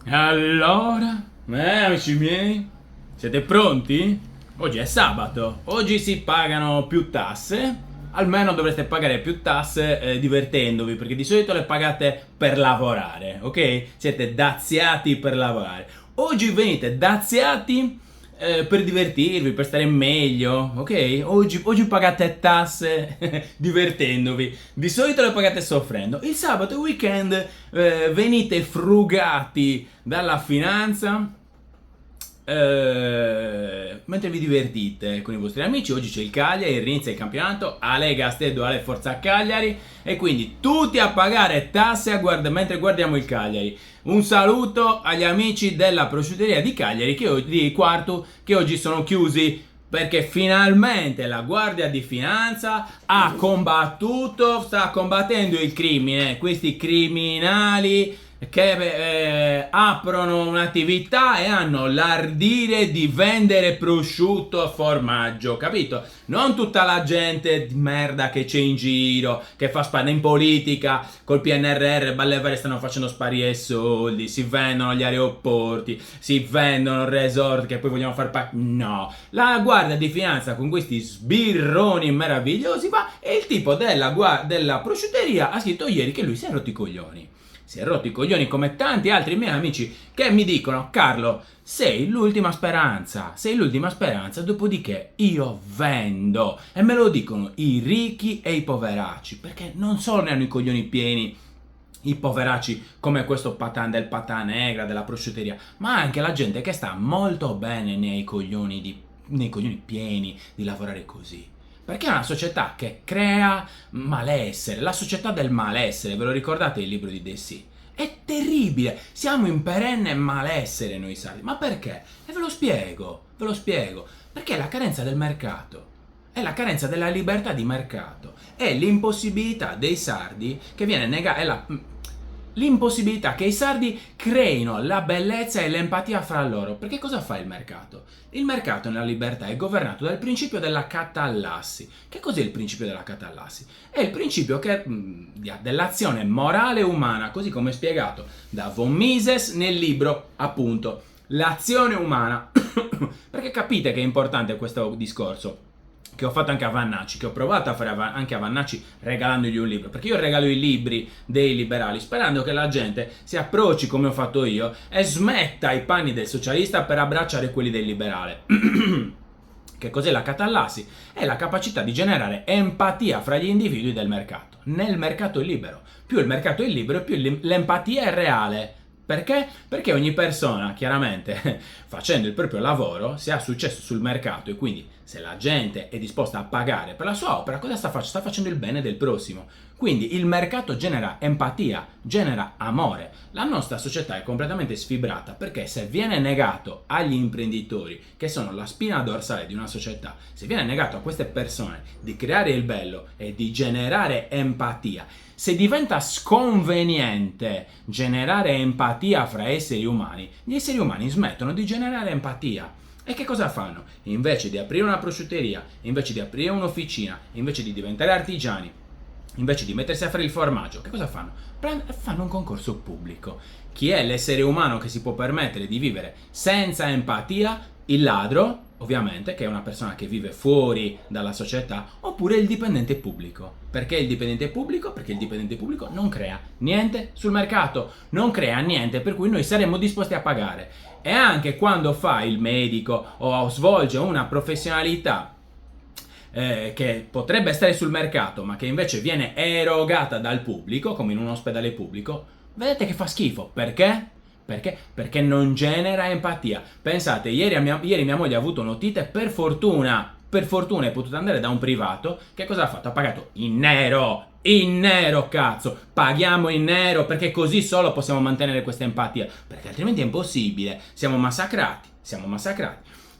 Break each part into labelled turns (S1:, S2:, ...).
S1: Allora, amici miei, siete pronti? Oggi è sabato, oggi si pagano più tasse, almeno dovreste pagare più tasse divertendovi, perché di solito le pagate per lavorare, ok? Siete daziati per lavorare. Oggi venite daziati per divertirvi, per stare meglio, ok? Oggi pagate tasse divertendovi, di solito le pagate soffrendo. Il sabato e il weekend venite frugati dalla finanza mentre vi divertite con i vostri amici. Oggi c'è il Cagliari, inizia il campionato, Ale Gastedo, Ale Forza Cagliari, e quindi tutti a pagare tasse mentre guardiamo il Cagliari. Un saluto agli amici della prosciutteria di Cagliari di Quartu, che oggi sono chiusi perché finalmente la Guardia di Finanza sta combattendo il crimine, questi criminali che aprono un'attività e hanno l'ardire di vendere prosciutto a formaggio, capito? Non tutta la gente di merda che c'è in giro, che fa sparare in politica, col PNRR, balle stanno facendo sparire soldi, si vendono gli aeroporti, si vendono resort che poi vogliono far no, la Guardia di Finanza con questi sbirroni meravigliosi va, e il tipo della prosciutteria ha scritto ieri che lui si è rotto i coglioni. Si è rotto i coglioni come tanti altri miei amici che mi dicono: Carlo, sei l'ultima speranza, dopodiché io vendo. E me lo dicono i ricchi e i poveracci, perché non solo ne hanno i coglioni pieni i poveracci come questo Patan del Patà Negra, della prosciutteria, ma anche la gente che sta molto bene nei coglioni pieni di lavorare così. Perché è una società che crea malessere, la società del malessere, ve lo ricordate il libro di Dessì? È terribile, siamo in perenne malessere noi sardi, ma perché? E ve lo spiego, perché è la carenza del mercato, è la carenza della libertà di mercato, è l'impossibilità dei sardi che viene negata, l'impossibilità che i sardi creino la bellezza e l'empatia fra loro. Perché cosa fa il mercato? Il mercato nella libertà è governato dal principio della catalassi. Che cos'è il principio della catalassi? È il principio dell'azione morale umana, così come spiegato da von Mises nel libro, appunto, L'azione umana. Perché capite che è importante questo discorso? Che ho fatto anche a Vannacci, che ho provato a fare anche a Vannacci regalandogli un libro, perché io regalo i libri dei liberali sperando che la gente si approcci come ho fatto io e smetta i panni del socialista per abbracciare quelli del liberale. Che cos'è la catalassi? È la capacità di generare empatia fra gli individui del mercato. Nel mercato libero. Più il mercato è libero, più l'empatia è reale. Perché? Perché ogni persona, chiaramente, facendo il proprio lavoro, se ha successo sul mercato, e quindi se la gente è disposta a pagare per la sua opera, cosa sta facendo? Sta facendo il bene del prossimo. Quindi il mercato genera empatia, genera amore. La nostra società è completamente sfibrata, perché se viene negato agli imprenditori, che sono la spina dorsale di una società, se viene negato a queste persone di creare il bello e di generare empatia, se diventa sconveniente generare empatia fra esseri umani, gli esseri umani smettono di generare empatia. E che cosa fanno? Invece di aprire una prosciutteria, invece di aprire un'officina, invece di diventare artigiani, invece di mettersi a fare il formaggio, che cosa fanno? Fanno un concorso pubblico. Chi è l'essere umano che si può permettere di vivere senza empatia? Il ladro, ovviamente, che è una persona che vive fuori dalla società, oppure il dipendente pubblico. Perché il dipendente pubblico? Perché il dipendente pubblico non crea niente sul mercato, non crea niente per cui noi saremmo disposti a pagare. E anche quando fa il medico o svolge una professionalità che potrebbe stare sul mercato ma che invece viene erogata dal pubblico, come in un ospedale pubblico, vedete che fa schifo. Perché? Perché non genera empatia. Pensate, ieri mia moglie ha avuto un'otite, per fortuna è potuta andare da un privato. Che cosa ha fatto? Ha pagato in nero, cazzo, paghiamo in nero, perché così solo possiamo mantenere questa empatia, perché altrimenti è impossibile, siamo massacrati.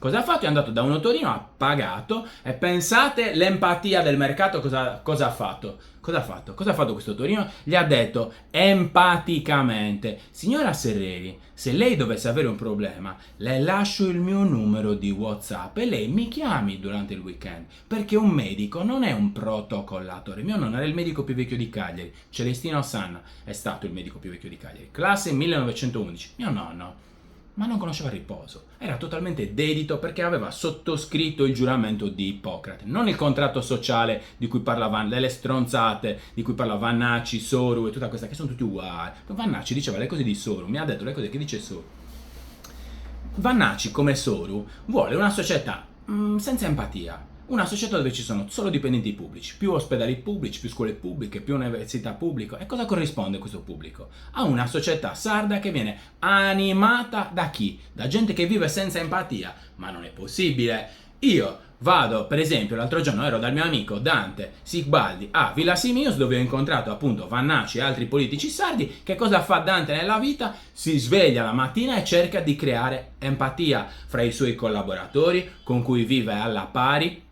S1: Cosa ha fatto? È andato da un notorino, ha pagato e pensate l'empatia del mercato cosa ha fatto? Cosa ha fatto? Cosa ha fatto questo notorino? Gli ha detto empaticamente: signora Serreri, se lei dovesse avere un problema, le lascio il mio numero di WhatsApp e lei mi chiami durante il weekend, perché un medico non è un protocollatore. Mio nonno era il medico più vecchio di Cagliari, Celestino Sanna è stato il medico più vecchio di Cagliari, classe 1911. Mio nonno, ma non conosceva il riposo, era totalmente dedito perché aveva sottoscritto il giuramento di Ippocrate, non il contratto sociale di cui parlavano, delle stronzate di cui parlava Vannacci, Soru e tutta questa, che sono tutti uguali. Vannacci diceva le cose di Soru, mi ha detto le cose che dice Soru. Vannacci, come Soru, vuole una società senza empatia. Una società dove ci sono solo dipendenti pubblici, più ospedali pubblici, più scuole pubbliche, più università pubbliche. E cosa corrisponde questo pubblico? A una società sarda che viene animata da chi? Da gente che vive senza empatia. Ma non è possibile. Io vado, per esempio, l'altro giorno ero dal mio amico Dante Sigbaldi a Villa Simius, dove ho incontrato appunto Vannacci e altri politici sardi. Che cosa fa Dante nella vita? Si sveglia la mattina e cerca di creare empatia fra i suoi collaboratori, con cui vive alla pari.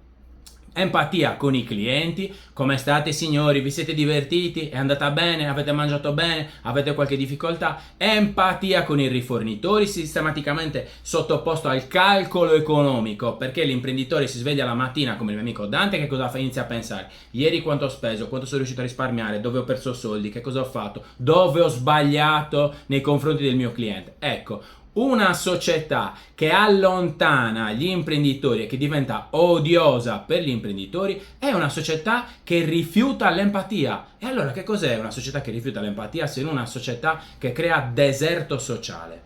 S1: Empatia con i clienti: come state signori, vi siete divertiti, è andata bene, avete mangiato bene, avete qualche difficoltà. Empatia con i rifornitori, sistematicamente sottoposto al calcolo economico, perché l'imprenditore si sveglia la mattina come il mio amico Dante, che cosa fa? Inizia a pensare: ieri quanto ho speso, quanto sono riuscito a risparmiare, dove ho perso soldi, che cosa ho fatto, dove ho sbagliato nei confronti del mio cliente. Ecco, una società che allontana gli imprenditori e che diventa odiosa per gli imprenditori è una società che rifiuta l'empatia. E allora che cos'è una società che rifiuta l'empatia se non una società che crea deserto sociale?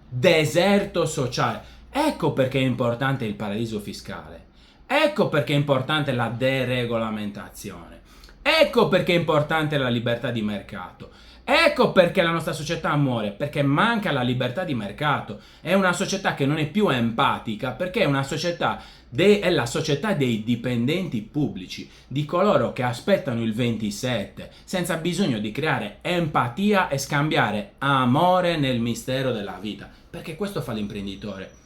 S1: Deserto sociale. Ecco perché è importante il paradiso fiscale. Ecco perché è importante la deregolamentazione. Ecco perché è importante la libertà di mercato. Ecco perché la nostra società muore, perché manca la libertà di mercato. È una società che non è più empatica, perché è una società è la società dei dipendenti pubblici, di coloro che aspettano il 27 senza bisogno di creare empatia e scambiare amore nel mistero della vita, perché questo fa l'imprenditore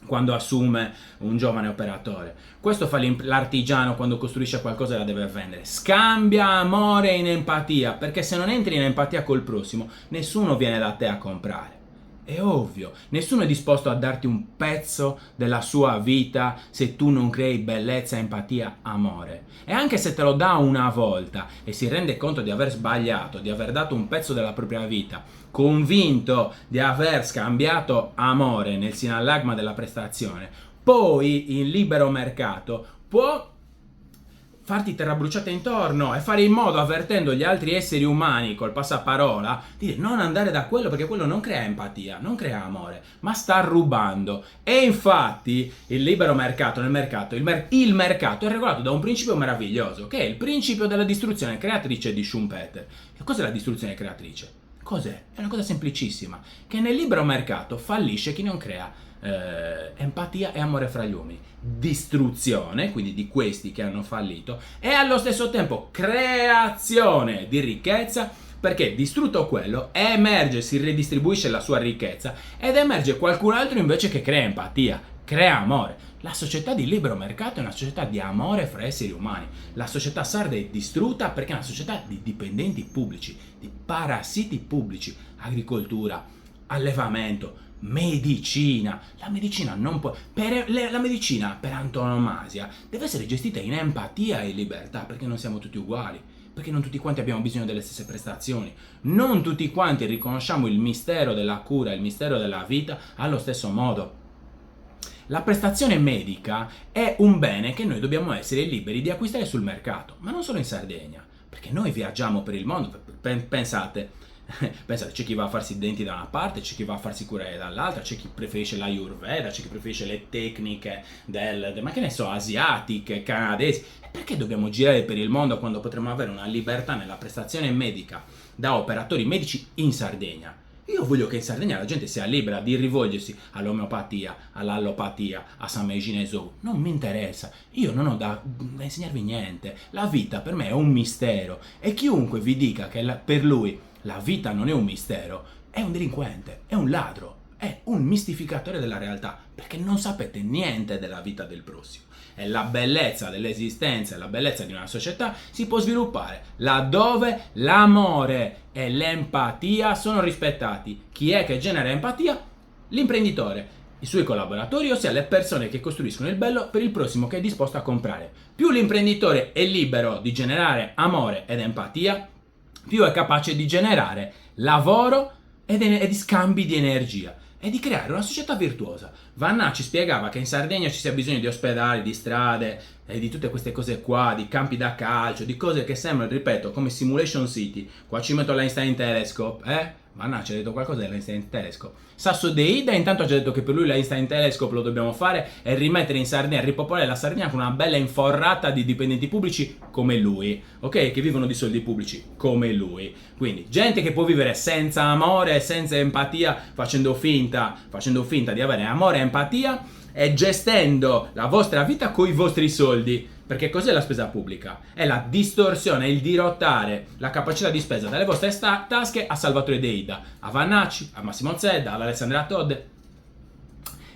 S1: quando assume un giovane operatore, questo fa l'artigiano quando costruisce qualcosa e la deve vendere. Scambia amore in empatia, perché se non entri in empatia col prossimo, nessuno viene da te a comprare. È ovvio, nessuno è disposto a darti un pezzo della sua vita se tu non crei bellezza, empatia, amore. E anche se te lo dà una volta e si rende conto di aver sbagliato, di aver dato un pezzo della propria vita, convinto di aver scambiato amore nel sinallagma della prestazione, poi in libero mercato può farti terra bruciata intorno e fare in modo, avvertendo gli altri esseri umani col passaparola, di dire non andare da quello, perché quello non crea empatia, non crea amore, ma sta rubando. E infatti il libero mercato, il mercato è regolato da un principio meraviglioso, che è il principio della distruzione creatrice di Schumpeter. Che cos'è la distruzione creatrice? Cos'è? È una cosa semplicissima, che nel libero mercato fallisce chi non crea empatia e amore fra gli uomini, distruzione quindi di questi che hanno fallito, e allo stesso tempo creazione di ricchezza, perché distrutto quello emerge, si ridistribuisce la sua ricchezza ed emerge qualcun altro invece che crea empatia, crea amore. La società di libero mercato è una società di amore fra esseri umani. La società sarda è distrutta perché è una società di dipendenti pubblici, di parassiti pubblici, agricoltura, allevamento, medicina. La medicina non può, la medicina per antonomasia deve essere gestita in empatia e libertà, perché non siamo tutti uguali, perché non tutti quanti abbiamo bisogno delle stesse prestazioni, non tutti quanti riconosciamo il mistero della cura, il mistero della vita allo stesso modo. La prestazione medica è un bene che noi dobbiamo essere liberi di acquistare sul mercato, ma non solo in Sardegna, perché noi viaggiamo per il mondo. Pensate, c'è chi va a farsi i denti da una parte, c'è chi va a farsi curare dall'altra, c'è chi preferisce l'Ayurveda, c'è chi preferisce le tecniche ma che ne so, asiatiche, canadesi. E perché dobbiamo girare per il mondo quando potremmo avere una libertà nella prestazione medica da operatori medici in Sardegna? Io voglio che in Sardegna la gente sia libera di rivolgersi all'omeopatia, all'allopatia, a San Meigine Zou. Non mi interessa, io non ho da insegnarvi niente. La vita per me è un mistero e chiunque vi dica che per lui la vita non è un mistero è un delinquente, è un ladro. è un mistificatore della realtà, perché non sapete niente della vita del prossimo. E la bellezza dell'esistenza e la bellezza di una società si può sviluppare laddove l'amore e l'empatia sono rispettati. Chi è che genera empatia? L'imprenditore, i suoi collaboratori, ossia le persone che costruiscono il bello per il prossimo che è disposto a comprare. Più l'imprenditore è libero di generare amore ed empatia, più è capace di generare lavoro e di scambi di energia e di creare una società virtuosa. Vanna ci spiegava che in Sardegna ci sia bisogno di ospedali, di strade e di tutte queste cose qua, di campi da calcio, di cose che sembrano, ripeto, come Simulation City. Qua ci metto l'Einstein Telescope, Vanna ci ha detto qualcosa dell'Einstein Telescope. Sasso De Ida intanto ci ha detto che per lui l'Einstein Telescope lo dobbiamo fare e rimettere in Sardegna, ripopolare la Sardegna con una bella inforrata di dipendenti pubblici come lui, ok? Che vivono di soldi pubblici come lui. Quindi gente che può vivere senza amore, senza empatia, facendo finta di avere amore e empatia e gestendo la vostra vita con i vostri soldi. Perché cos'è la spesa pubblica? È la distorsione, il dirottare la capacità di spesa dalle vostre tasche a Salvatore De Ida, a Vannacci, a Massimo Zedda, ad Alessandra Todd. E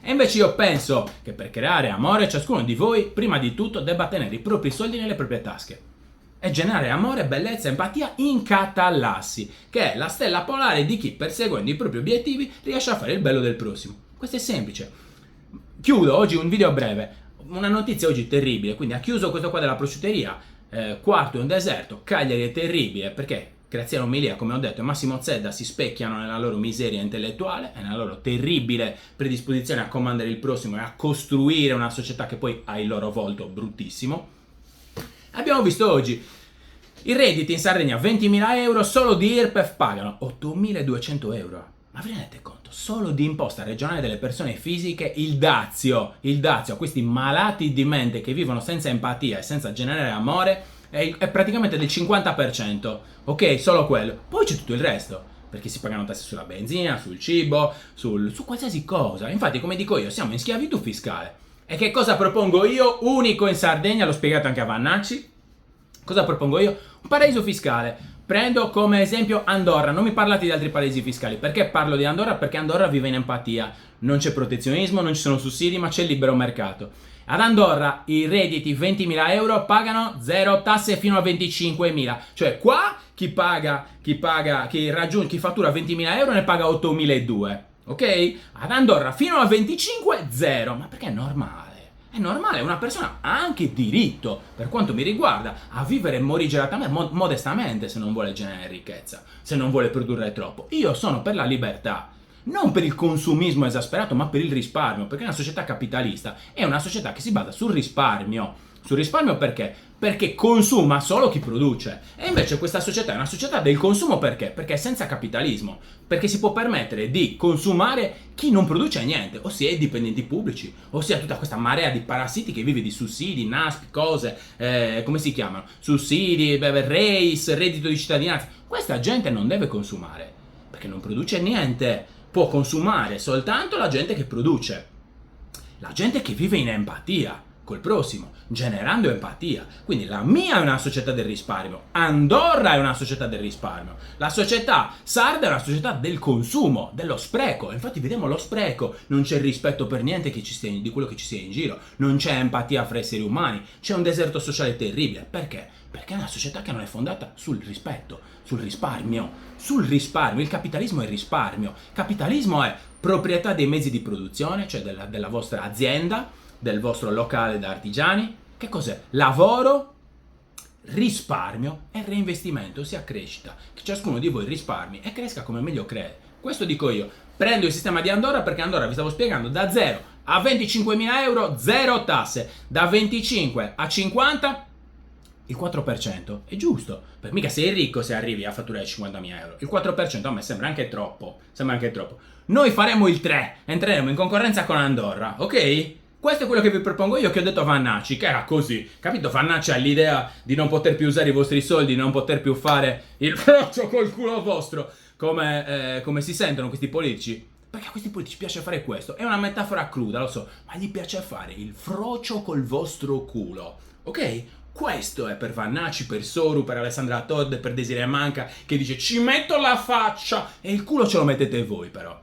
S1: invece io penso che per creare amore ciascuno di voi, prima di tutto, debba tenere i propri soldi nelle proprie tasche e generare amore, bellezza e empatia in catalassi, che è la stella polare di chi, perseguendo i propri obiettivi, riesce a fare il bello del prossimo. Questo è semplice. Chiudo oggi un video breve. Una notizia oggi terribile, quindi ha chiuso questo qua della prosciutteria, Quarto è un deserto, Cagliari è terribile perché Graziano Milia, come ho detto, e Massimo Zedda si specchiano nella loro miseria intellettuale e nella loro terribile predisposizione a comandare il prossimo e a costruire una società che poi ha il loro volto bruttissimo. Abbiamo visto oggi i redditi in Sardegna 20.000 euro, solo di IRPEF pagano 8.200 euro. Ma vi rendete conto? Solo di imposta regionale delle persone fisiche, il dazio a questi malati di mente che vivono senza empatia e senza generare amore è praticamente del 50%, ok? Solo quello. Poi c'è tutto il resto, perché si pagano tasse sulla benzina, sul cibo, su qualsiasi cosa. Infatti, come dico io, siamo in schiavitù fiscale. E che cosa propongo io, unico in Sardegna, l'ho spiegato anche a Vannacci? Cosa propongo io? Un paradiso fiscale. Prendo come esempio Andorra, non mi parlate di altri paradisi fiscali. Perché parlo di Andorra? Perché Andorra vive in empatia, non c'è protezionismo, non ci sono sussidi, ma c'è il libero mercato. Ad Andorra i redditi 20.000 euro pagano 0 tasse fino a 25.000, cioè qua chi fattura 20.000 euro ne paga 8.200, ok? Ad Andorra fino a 25 0, ma perché è normale? È normale, una persona ha anche diritto, per quanto mi riguarda, a vivere morigeratamente, modestamente, se non vuole generare ricchezza, se non vuole produrre troppo. Io sono per la libertà, non per il consumismo esasperato, ma per il risparmio, perché una società capitalista è una società che si basa sul risparmio. Sul risparmio perché? Perché consuma solo chi produce. E invece questa società è una società del consumo perché? Perché è senza capitalismo. Perché si può permettere di consumare chi non produce niente, ossia i dipendenti pubblici, ossia tutta questa marea di parassiti che vive di sussidi, NASP, cose, come si chiamano? Sussidi, REIS, reddito di cittadinanza. Questa gente non deve consumare, perché non produce niente. Può consumare soltanto la gente che produce. La gente che vive in empatia col prossimo, generando empatia. Quindi la mia è una società del risparmio, Andorra è una società del risparmio, la società sarda è una società del consumo, dello spreco. Infatti vediamo lo spreco, non c'è rispetto per niente di quello che ci sia in giro, non c'è empatia fra esseri umani, c'è un deserto sociale terribile. Perché? Perché è una società che non è fondata sul rispetto, sul risparmio. Il capitalismo è il risparmio, il capitalismo è proprietà dei mezzi di produzione, cioè della vostra azienda, del vostro locale da artigiani. Che cos'è? Lavoro, risparmio e reinvestimento, ossia crescita. Che ciascuno di voi risparmi e cresca come meglio crede. Questo dico io. Prendo il sistema di Andorra perché Andorra, vi stavo spiegando, da 0 a 25.000 euro, 0 tasse. Da 25 a 50, il 4%. È giusto. Per mica sei ricco se arrivi a fatturare 50.000 euro. Il 4% a me sembra anche troppo. Noi faremo il 3, entreremo in concorrenza con Andorra, ok? Questo è quello che vi propongo io, che ho detto a Vannacci, che era così, capito? Vannacci ha l'idea di non poter più usare i vostri soldi, di non poter più fare il frocio col culo vostro, come si sentono questi politici. Perché a questi politici piace fare questo, è una metafora cruda, lo so, ma gli piace fare il frocio col vostro culo, ok? Questo è per Vannacci, per Soru, per Alessandra Todd, per Desiree Manca, che dice ci metto la faccia e il culo ce lo mettete voi però.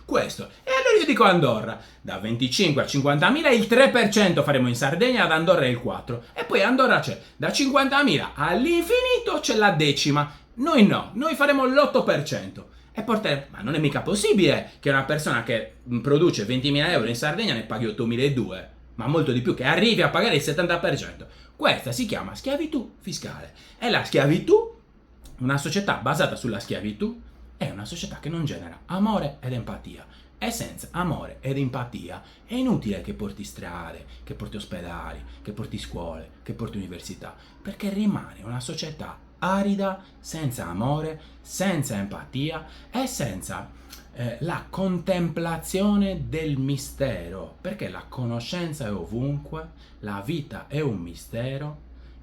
S1: Questo. E allora io dico Andorra, da 25 a 50.000 il 3% faremo in Sardegna, ad Andorra è il 4%. E poi Andorra c'è, da 50.000 all'infinito c'è la decima. Noi no, noi faremo l'8%. E ma non è mica possibile che una persona che produce 20.000 euro in Sardegna ne paghi 8.200, ma molto di più, che arrivi a pagare il 70%. Questa si chiama schiavitù fiscale. E la schiavitù, una società basata sulla schiavitù, è una società che non genera amore ed empatia. E senza amore ed empatia è inutile che porti strade, che porti ospedali, che porti scuole, che porti università, perché rimane una società arida, senza amore, senza empatia e senza la contemplazione del mistero, perché la conoscenza è ovunque, la vita è un mistero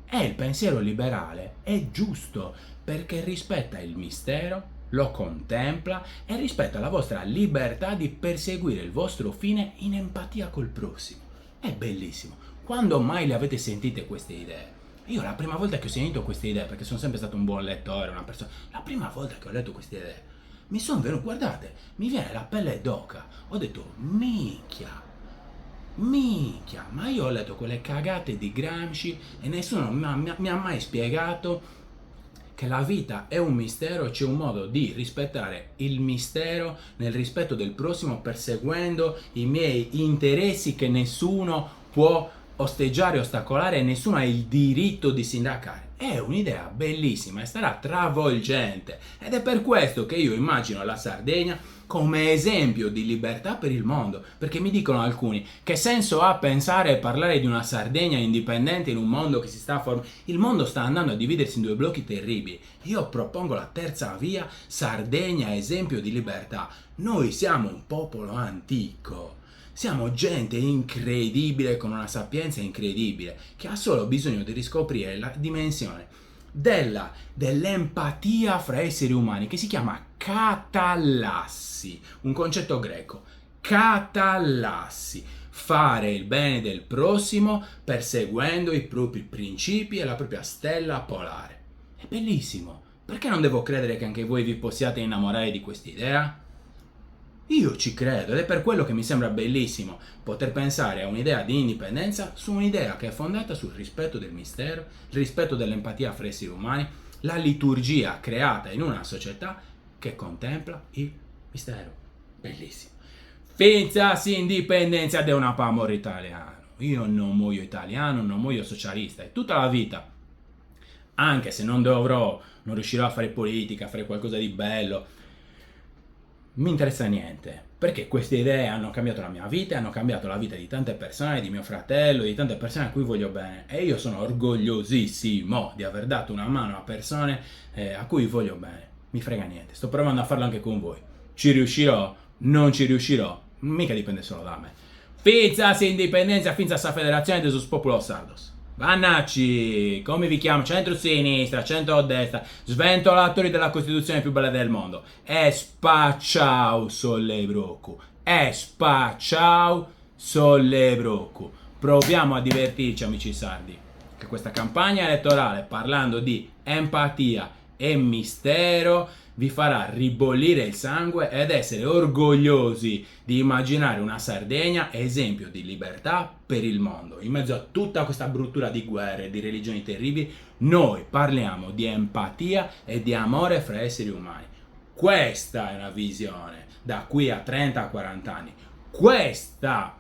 S1: e il pensiero liberale è giusto perché rispetta il mistero, lo contempla e rispetta la vostra libertà di perseguire il vostro fine in empatia col prossimo. È bellissimo. Quando mai le avete sentite queste idee? Io la prima volta che ho sentito queste idee, perché sono sempre stato un buon lettore, una persona, la prima volta che ho letto queste idee, mi sono venuto, guardate, mi viene la pelle d'oca. Ho detto, minchia, ma io ho letto quelle cagate di Gramsci e nessuno mi ha mai spiegato che la vita è un mistero e c'è un modo di rispettare il mistero nel rispetto del prossimo, perseguendo i miei interessi che nessuno può osteggiare, ostacolare e nessuno ha il diritto di sindacare. È un'idea bellissima e sarà travolgente ed è per questo che io immagino la Sardegna come esempio di libertà per il mondo, perché mi dicono alcuni che senso ha pensare e parlare di una Sardegna indipendente in un mondo che si sta formando. Il mondo sta andando a dividersi in due blocchi terribili. Io propongo la terza via, Sardegna esempio di libertà. Noi siamo un popolo antico. Siamo gente incredibile, con una sapienza incredibile, che ha solo bisogno di riscoprire la dimensione dell'empatia fra esseri umani, che si chiama catalassi, un concetto greco. Catalassi, fare il bene del prossimo perseguendo i propri principi e la propria stella polare. È bellissimo. Perché non devo credere che anche voi vi possiate innamorare di quest'idea? Io ci credo ed è per quello che mi sembra bellissimo poter pensare a un'idea di indipendenza su un'idea che è fondata sul rispetto del mistero, il rispetto dell'empatia fra esseri umani, la liturgia creata in una società che contempla il mistero. Bellissimo. Finza indipendenza di un amore italiano. Io non muoio italiano, non muoio socialista e tutta la vita, anche se non riuscirò a fare politica, a fare qualcosa di bello, mi interessa niente, perché queste idee hanno cambiato la mia vita e hanno cambiato la vita di tante persone, di mio fratello, di tante persone a cui voglio bene e io sono orgogliosissimo di aver dato una mano a persone a cui voglio bene. Mi frega niente, sto provando a farlo anche con voi. Ci riuscirò? Non ci riuscirò? Mica dipende solo da me. Finza indipendenza, finza sa federazione de sus populos sardos. Vannacci, come vi chiamo? Centro-sinistra, centro-destra, sventolatori della Costituzione più bella del mondo. E spacciau sollebroku. E spacciau sollebroku. Proviamo a divertirci, amici sardi, che questa campagna elettorale, parlando di empatia e mistero, vi farà ribollire il sangue ed essere orgogliosi di immaginare una Sardegna esempio di libertà per il mondo. In mezzo a tutta questa bruttura di guerre e di religioni terribili, noi parliamo di empatia e di amore fra esseri umani. Questa è una visione da qui a 30-40 anni. Questa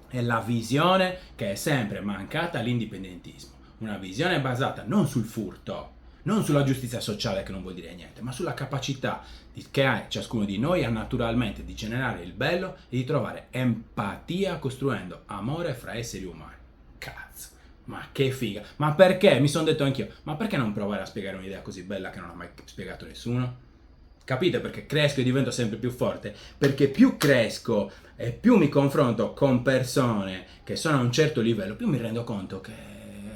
S1: è la visione che è sempre mancata all'indipendentismo. Una visione basata non sul furto, non sulla giustizia sociale, che non vuol dire niente, ma sulla capacità che ha ciascuno di noi naturalmente di generare il bello e di trovare empatia costruendo amore fra esseri umani. Cazzo, ma che figa! Ma perché? Mi sono detto anch'io, ma perché non provare a spiegare un'idea così bella che non ha mai spiegato nessuno? Capite perché cresco e divento sempre più forte? Perché più cresco e più mi confronto con persone che sono a un certo livello, più mi rendo conto che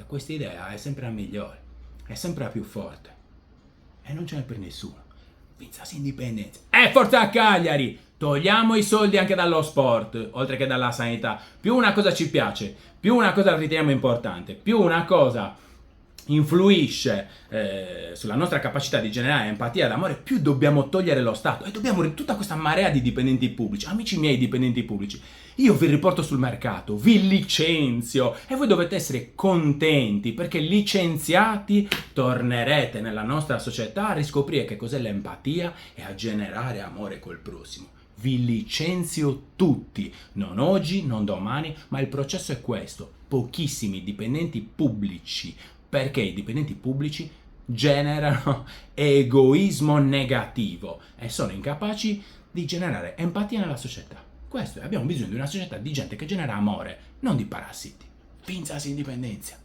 S1: questa idea è sempre la migliore. È sempre la più forte e non ce n'è per nessuno. Finzas indipendenza e forza Cagliari! Togliamo i soldi anche dallo sport oltre che dalla sanità. Più una cosa ci piace, più una cosa la riteniamo importante, più una cosa influisce sulla nostra capacità di generare empatia ed amore, più dobbiamo togliere lo Stato e dobbiamo tutta questa marea di dipendenti pubblici. Amici miei dipendenti pubblici, io vi riporto sul mercato, vi licenzio e voi dovete essere contenti perché licenziati tornerete nella nostra società a riscoprire che cos'è l'empatia e a generare amore col prossimo. Vi licenzio tutti, non oggi, non domani, ma il processo è questo. Pochissimi dipendenti pubblici, perché i dipendenti pubblici generano egoismo negativo e sono incapaci di generare empatia nella società. Questo è, abbiamo bisogno di una società di gente che genera amore, non di parassiti. Pinzas indipendenza.